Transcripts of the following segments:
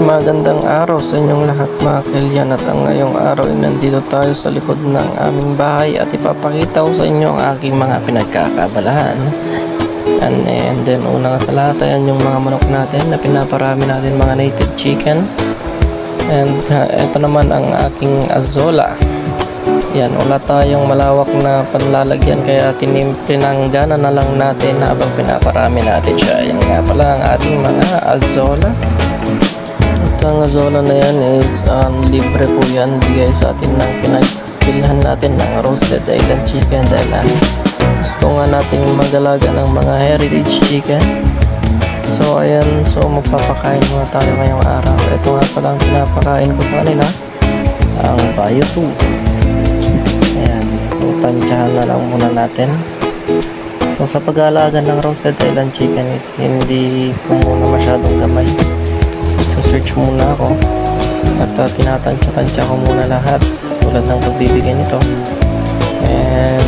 Magandang araw sa inyong lahat mga kailyan, at ang ngayong araw ay nandito tayo sa likod ng aming bahay at ipapakita ko sa inyo ang aking mga pinagkakabalahan. And then una sa lahat, ayan yung mga manok natin na pinaparami natin, mga native chicken. And ito naman ang aking azola. Yan, wala tayong malawak na panlalagyan kaya tinanggana na lang natin habang pinaparami natin siya. Yan nga pala ang ating mga azola. Ang azola na yan is libre po yan, bigay sa atin ng pinagpilhan natin ng roasted island chicken dahil gusto nga natin magalaga ng mga heritage chicken. So ayan, so magpapakain muna tayo ngayong araw. Ito nga pala ang pinapakain ko sa kanila, ang Bio 2. Ayan, so tansyahan na lang muna natin. So sa pag-aalaga ng roasted island chicken is hindi po muna masyadong gamay. Search muna ako at tinatansya ko muna lahat tulad ng pagbibigay nito. And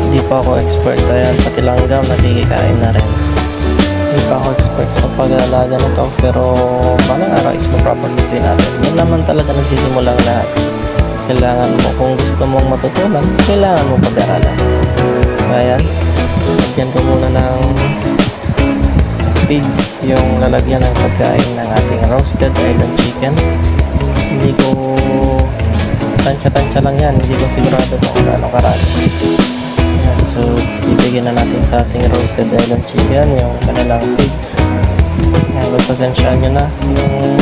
hindi pa ako expert, ayan, pati langgam nakikikain na rin. Hindi pa ako expert sa pag-aalaga nito, pero balang araw is ma-practice din natin. Yan naman talaga nagsisimulang lahat. Kailangan mo, kung gusto mong matutunan, kailangan mo pag-aralan. Ayan, lagyan ko muna ng feeds yung lalagyan ng pagkain ng ating roasted island chicken. Hindi ko tansya lang yan, hindi ko sigurado kung gaano karami. So bibigyan na natin sa ating roasted island chicken yung kanilang feeds. Pasensyahan nyo na yung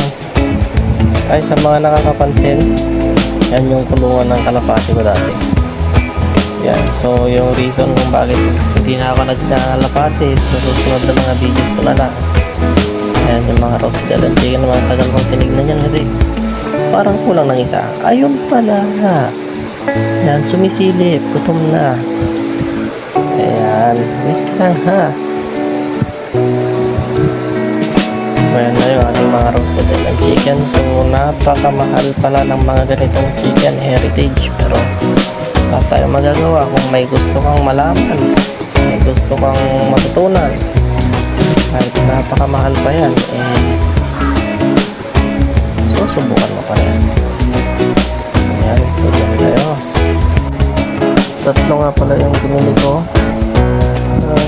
ay sa mga nakakapansin, yan yung kulungan ng kalapati ko dati. Yan, so yung reason kung bakit hindi na ako naglalapati sa susunod na mga videos ko na lang. Ayan, yung mga roasted island chicken, mga tagal kong tinignan yan kasi parang kulang ng isa. Ayun pala ha. Yan, sumisilip, gutom na. Ayan, wait lang ha. So ayan na yung ating mga roasted island chicken. So napakamahal pala ng mga ganitong chicken heritage, pero wala tayong magagawa. Kung may gusto kang malaman, may gusto kang matutunan, kahit napakamahal pa yan, susubukan mo pa rin. Ayan, so dyan tayo. Tatlo nga pala yung pinili ko.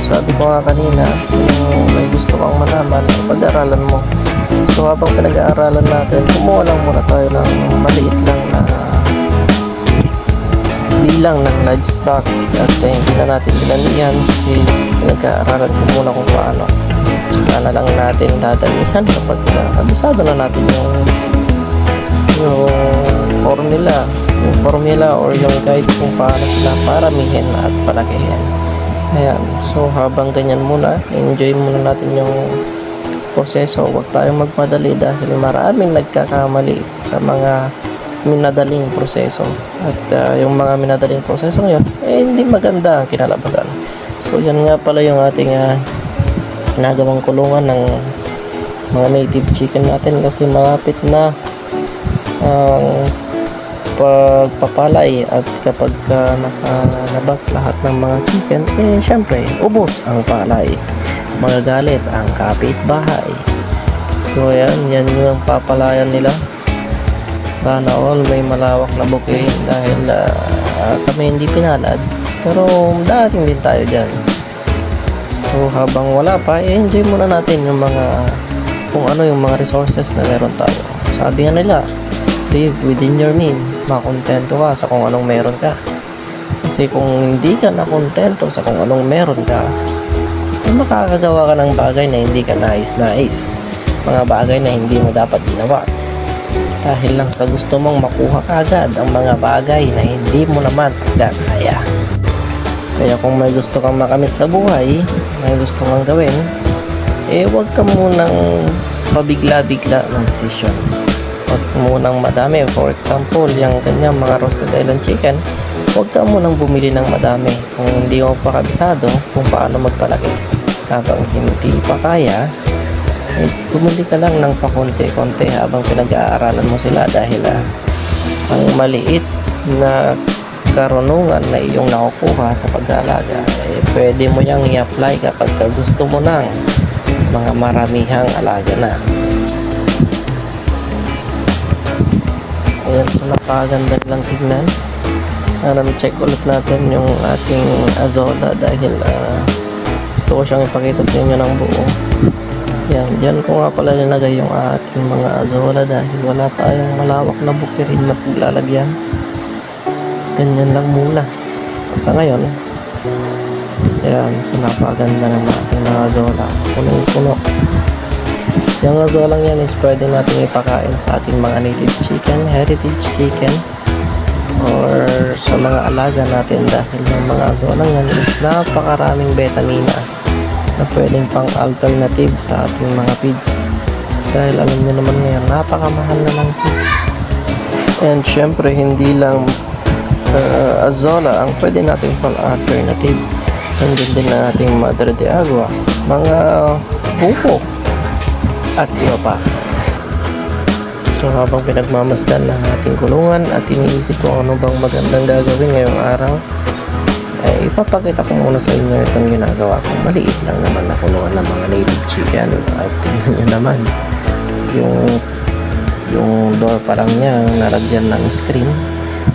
Sabi ko nga kanina, kung may gusto kang malaman, pag-aralan mo. So habang pinag-aaralan natin, kumuha lang muna tayo ng maliit lang na bilang ng livestock at hindi na natin binalihan kasi pinag-aaralan ko muna kung paano. Saka na lang natin dadalihan kapag kabisado na natin yung formula or yung guide kung paano sila paramihin at palakihin. Ayan, so habang ganyan muna, enjoy muna natin yung proseso. Huwag tayong magmadali dahil maraming nagkakamali sa mga minadaling proseso, at yung mga minadaling proseso ngayon hindi maganda ang kinalabasan. So yan nga pala yung ating ginagawang kulungan ng mga native chicken natin kasi malapit na ang pagpapalay, at kapag nakalabas lahat ng mga chicken, syempre ubos ang palay, magagalit ang kapitbahay. So yan yung papalayan nila. Sana all may malawak na bouquet dahil kami hindi pinalad, pero dating din tayo dyan. So habang wala pa, enjoy muna natin yung mga kung ano yung mga resources na meron tayo. Sabi nga nila, live within your means. Makontento ka sa kung anong meron ka, kasi kung hindi ka nakontento sa kung anong meron ka, makakagawa ka ng bagay na hindi ka nais, mga bagay na hindi mo dapat ginawa dahil lang sa gusto mong makuha kaagad ang mga bagay na hindi mo naman kaya. Kaya kung may gusto kang makamit sa buhay, may gusto kang gawin, huwag ka munang pabigla-bigla ng desisyon. Huwag munang madami. For example, yung kanyang mga roasted island chicken, huwag ka munang bumili ng madami kung hindi mo pa kabisado kung paano magpalaki. Habang hindi pa kaya, bumili ka lang ng pakonti-konti habang pinag-aaralan mo sila, dahil ang maliit na karunungan na iyong nakukuha sa pag-aalaga, pwede mo yang i-apply kapag gusto mo ng mga maramihang alaga na. Ayan, so napakaganda nilang tignan. Check ulit natin yung ating Azolla dahil gusto ko siyang ipakita sa inyo ng buo. Yan, dyan ko nga pala nilagay yung ating mga Azolla dahil wala tayong malawak na bukirin na paglalagyan. Ganyan lang muna. At sa ngayon, yan, so napakaganda ng ating mga Azolla. Punong-puno. Yung Azolla yan is pwede natin ipakain sa ating mga native chicken, heritage chicken, or sa mga alaga natin dahil yung mga Azolla yan is napakaraming betamina na pwedeng pang alternative sa ating mga feeds dahil alam nyo naman ngayon napakamahal na ng feeds. And syempre hindi lang Azolla ang pwede natin pang alternative, nandun din na ating Madre de Agua, mga buko at iba pa. So habang pinagmamasdan ng ating kulungan at iniisip ko ano bang magandang gagawin ngayong araw, ay ipapakita ko muna sa inyo itong ginagawa ko. Maliit lang naman na kulungan ng mga native chicken at tingnan nyo naman yung door pa lang niya nalagyan ng screen.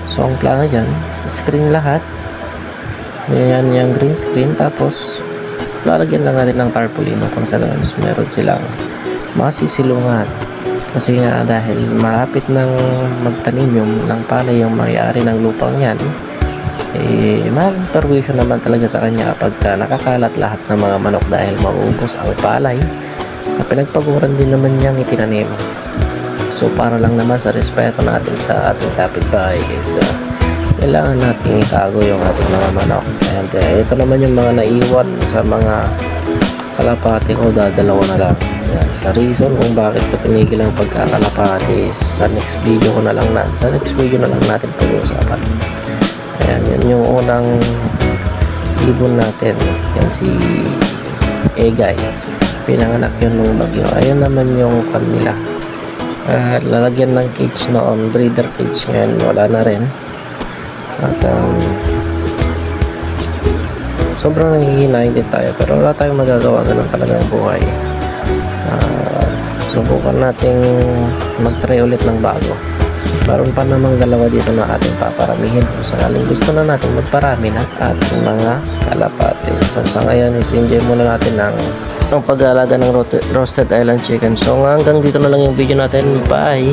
So ang plano dyan, screen lahat, yan yung green screen, tapos lalagyan lang natin ng tarpaulin upang sa ganun meron silang masisilungan. Kasi nga dahil malapit ng magtanim ng palay yung may-ari ng lupang yan, perwisyo naman talaga sa kanya kapag nakakalat lahat ng mga manok dahil mauubos ang palay na pinagpaguran din naman niyang itinanim. So para lang naman sa respeto natin sa ating kapitbahay is kailangan natin itago yung ating mga manok. And ito naman yung mga naiwan sa mga kalapati ko, dadalawa na lang. Yan, sa reason kung bakit ko tinigil ang pagkakalapati is sa next video na lang natin pag-uusapan. Ayan, yun yung unang ibon natin. Yan si Egay. Pinanganak yun nung bagyo. Ayan naman yung kanila. Lalagyan ng cage noon, breeder cage, ngayon wala na rin. At sobrang nangihinayin din tayo pero wala tayong magagawa, ganun talaga ang buhay. Subukan nating mag-try ulit ng bago. Meron pa namang dalawa dito na ating paparamihin kung sakaling gusto na natin magparami na ating mga kalapati. So sa ngayon is enjoy muna natin ang pag-aalaga ng roasted island chicken. So hanggang dito na lang yung video natin. Bye!